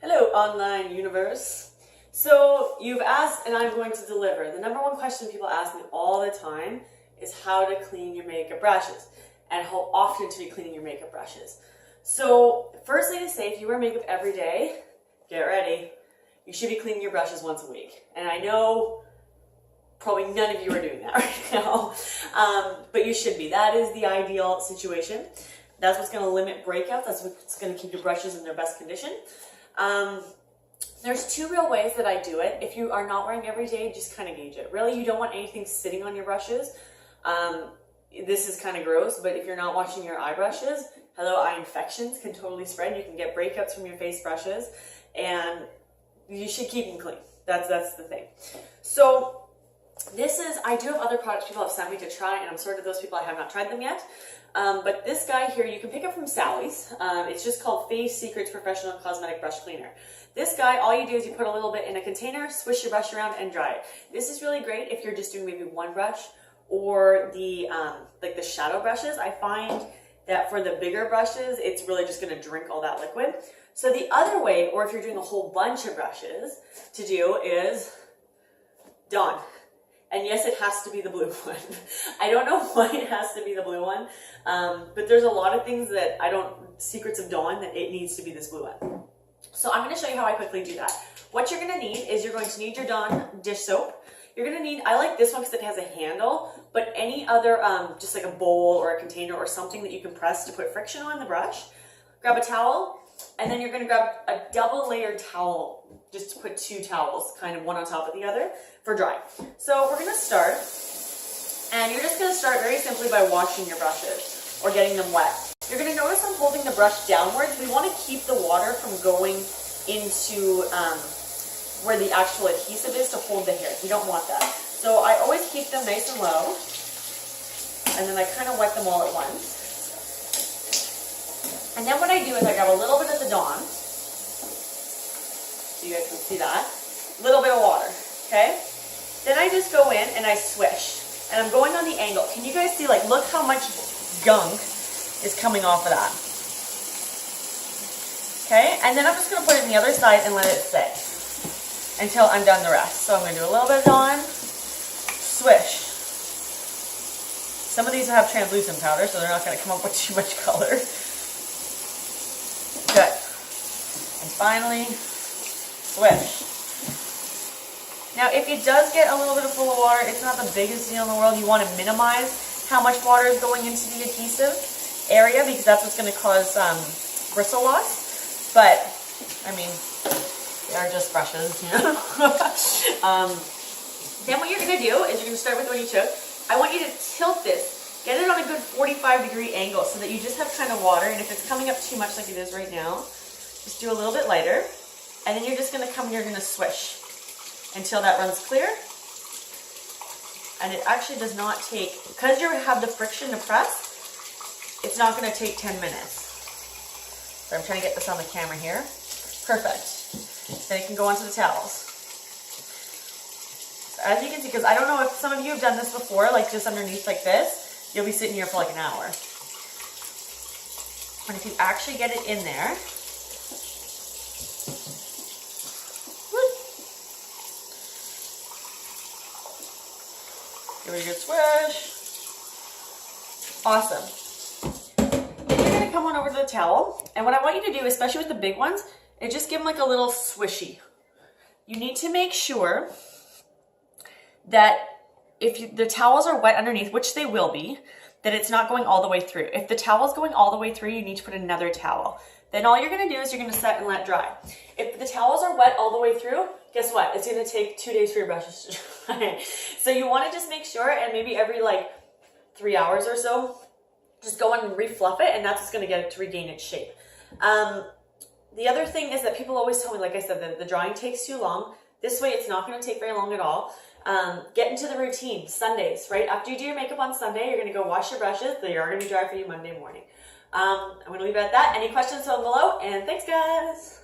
Hello, online universe. So you've asked and I'm going to deliver. The number one question people ask me all the time is how to clean your makeup brushes and how often to be cleaning your makeup brushes. So firstly to say, if you wear makeup every day, get ready. You should be cleaning your brushes once a week. And I know probably none of you are doing that right now, but you should be. That is the ideal situation. That's what's going to limit breakouts. That's what's going to keep your brushes in their best condition. There's two real ways that I do it. If you are not wearing every day, just kind of gauge it. Really, you don't want anything sitting on your brushes. This is kind of gross, but if you're not washing your eye brushes, eye infections can totally spread. You can get breakouts from your face brushes, and you should keep them clean. That's the thing. So I do have other products people have sent me to try, and I'm sort of those people I have not tried them yet. But this guy here, you can pick up from Sally's. It's just called Face Secrets Professional Cosmetic Brush Cleaner. This guy, all you do is you put a little bit in a container, swish your brush around, and dry it. This is really great if you're just doing maybe one brush or the like the shadow brushes. I find that for the bigger brushes, it's really just going to drink all that liquid. So the other way, or if you're doing a whole bunch of brushes, to do is Dawn. And yes, it has to be the blue one. I don't know why it has to be the blue one, but there's a lot of things that secrets of Dawn, that it needs to be this blue one. So I'm going to show you how I quickly do that. What you're going to need is you're going to need your Dawn dish soap. You're going to need, I like this one because it has a handle, but any other, just like a bowl or a container or something that you can press to put friction on the brush. Grab a towel, and then you're going to grab a double layered towel, just to put two towels, kind of one on top of the other for dry. So we're going to start, and you're just going to start very simply by washing your brushes or getting them wet. You're going to notice I'm holding the brush downwards. We want to keep the water from going into where the actual adhesive is to hold the hair. We don't want that. So I always keep them nice and low, and then I kind of wet them all at once. And then what I do is I grab a little bit of the Dawn, so you guys can see that, a little bit of water, okay? Then I just go in and I swish, and I'm going on the angle. Can you guys see, like, look how much gunk is coming off of that. Okay, and then I'm just going to put it on the other side and let it sit until I'm done the rest. So I'm going to do a little bit of Dawn, swish. Some of these have translucent powder, so they're not going to come up with too much color. Good. And finally, swish. Now, if it does get a little bit full of water, it's not the biggest deal in the world. You want to minimize how much water is going into the adhesive area because that's what's going to cause bristle loss. But, I mean, they are just brushes, you know. Then what you're going to do is you're going to start with the one you took. I want you to tilt this. Get it on a good 45-degree angle so that you just have kind of water. And if it's coming up too much like it is right now, just do a little bit lighter. And then you're just going to come and you're going to swish until that runs clear. And it actually does not take, because you have the friction to press, it's not going to take 10 minutes. So I'm trying to get this on the camera here. Perfect. Then it can go onto the towels. So as you can see, because I don't know if some of you have done this before, like just underneath like this, you'll be sitting here for like an hour. And if you actually get it in there, give it a good swish. Awesome. Then you're going to come on over to the towel. And what I want you to do, especially with the big ones, is just give them like a little swishy. You need to make sure that if the towels are wet underneath, which they will be, that it's not going all the way through. If the towel's going all the way through, you need to put another towel. Then all you're going to do is you're going to set and let dry. If the towels are wet all the way through, guess what? It's going to take 2 days for your brushes to dry. So you want to just make sure, and maybe every like 3 hours or so, just go on and refluff it, and that's what's going to get it to regain its shape. The other thing is that people always tell me, like I said, the drying takes too long. This way, it's not going to take very long at all. Get into the routine. Sundays, right? After you do your makeup on Sunday, you're going to go wash your brushes. They are going to be dry for you Monday morning. I'm going to leave it at that. Any questions down below, and thanks, guys.